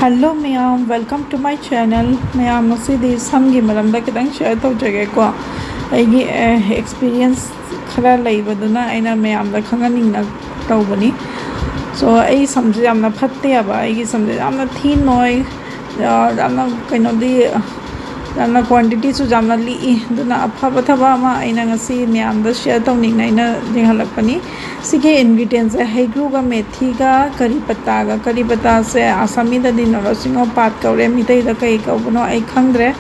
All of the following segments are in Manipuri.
Hello ma'am welcome to my channel ma'am मसीदी समगी मरमदा कितंग शेयर तौजगे को अगी एक्सपीरियंस खरा लैबदुना अइना मैम दा खंगनिंगना तौबनी सो आई समझे यामना फत्ते अबा आई समझे यामना थी नोय यामना कइनोदी यामना क्वांटिटी सु यामना ली दुना अफबा थबा अमा अइना ngasi मैम दा शेयर तौनिंगना अइना जेंगलकपनी सिगे इंग्रेडिएंट्स है हैग्रू का मेथी का करी पत्ता से आसामी दा दिन रसिंगो पात कौरे मितै दा कई कौबनो आई खंगद्रे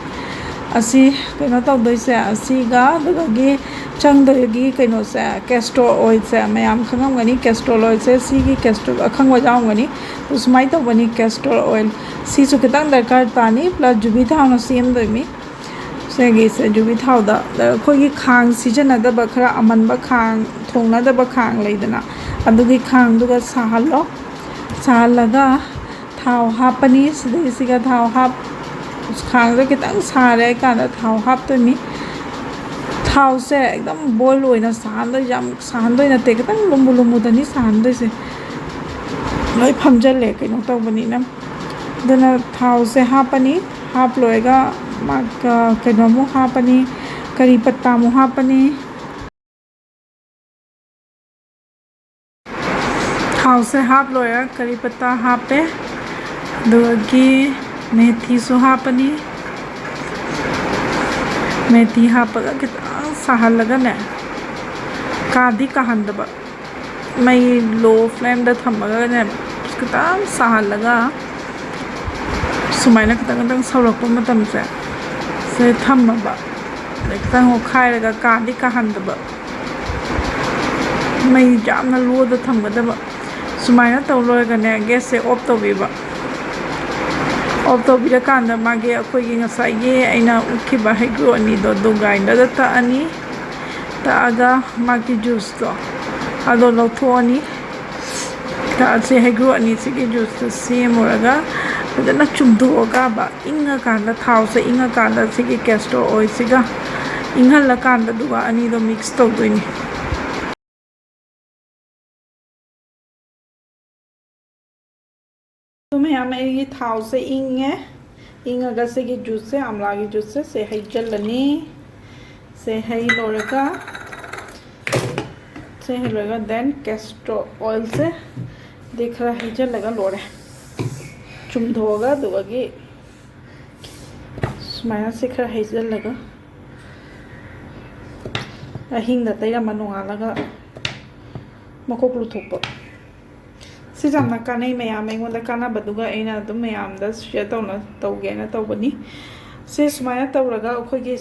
असी कइनो तौदोइ से असीगा दगगी चंगदगी कइनो से कैस्टर ऑयल से मैम खंगमगनी कैस्टर ऑयल से सिगी कैस्टर अखंगवा जाऊंगनी तो सुमाइ तौबनी कैस्टर ऑयल सिसु खितंग दरकार तानी प्लस जुबी थाउनो सेम दोइमी सेगी से जुबी थाउदा खोगी खांग सिजनदब खरा अमनबा खांग थोंगनदब खांग लेदना अदुगी खांग दुगा साहलो साहलगा थाव हापनी सिगा थाव हाप खांग से कितंग सारे काना थाव हाप तो मी थाव से एकदम बॉयल होइना साहन दो जाम साहन दो नते कितंग लुम्बु लुम्बु दनी साहन दो से लोई फमजले कइनो तौबनी ना दना थाव से हापनी हाप लोएगा माका कइनो हापनी करी पत्ता मु हापनी थाव से हाप लोया करी पत्ता हापे दुगी मेथी सु हापनी मेथी हापगा कितना साहलगा ने कादी कहंदबा मई लो फ्लेम दा थमगा ने कितना साहलगा सुमाइना कितना सौरकप मतम से थमबा कितना हो खायरगा कादी कहंदबा मई जामना लोदा थमगदबा सुमाइना तौलोगने गैस से ऑफ तौबीबा ऑफ तौबीरकांदा मागे अखोइगी ngsaigi aina ukhiba haigu ani do grinder da ta ani ta aga magi juice to ado lawthoni ta se haigu ani sigi juice to semoraga adana chumdoga ba inga kanda thau se inga kanda sigi castor oil siga inghal kanda duga ani do mix tawdoini तो मैं यहाँ ये थाव से इंग अगर से ये जूस से आमला की जूस से है जलनी से है लोरेगा देन कैस्टर ऑयल से देख रहा है जल लगा लोरे चुम धोगा दुगी सुमाया से खरा है जल लगा अहिंग दतैरा मनोंगा लगा मकोक लुथोप से जामना कानै मैम ऐंगोंदा कानाबदुगा ऐना अदुम मैमदा शेयर तौगेना तौबनी से सुमाया तौरगा अखोइगे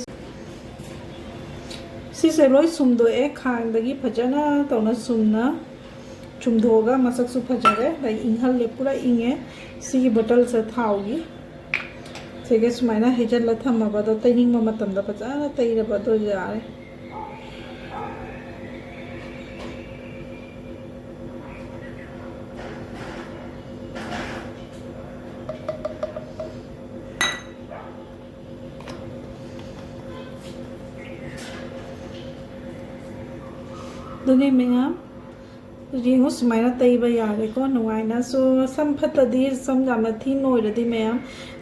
सिसे लोई सुमदोए खांगदगी फजना तौना सुमना चुमधोगा मसकसु फजरे लाई इंहल पूरा इंगे सिगी बटल से थाउगी सेगे सुमाइना हेजल थमबदो तैनिंग मतमदा फजना तैरबदो यारे दुने मैम रिंगो सुमाइना तैबा यारे को नुवाइना सो सम फतदी सम जामना थी नोइरदी मैम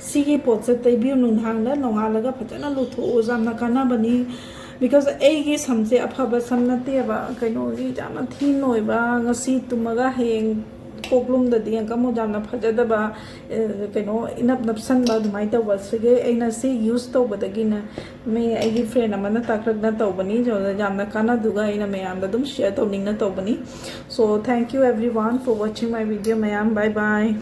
सिगी पोट से तैबिउ नुंहांगदा नोंगालगा फजना लुथो जामना काना बनी बिकॉज एगी समसे अफबा सम नतेबा कइनोगी जामना थी नोइबा ngasi तुमगा हेंग कोकलुम ददी अंकमो जामना फजदबा कइनो इनप नपसन बा दुमाइ तौबा सिगे एना से यूज तौबदगिना मे एगी फ्रेंड अमना ताक्रगना तौबनी जो जामना काना दुगा एना मैम दम शेयर तौनिंगना तौबनी so thank you everyone for watching my video ma'am bye bye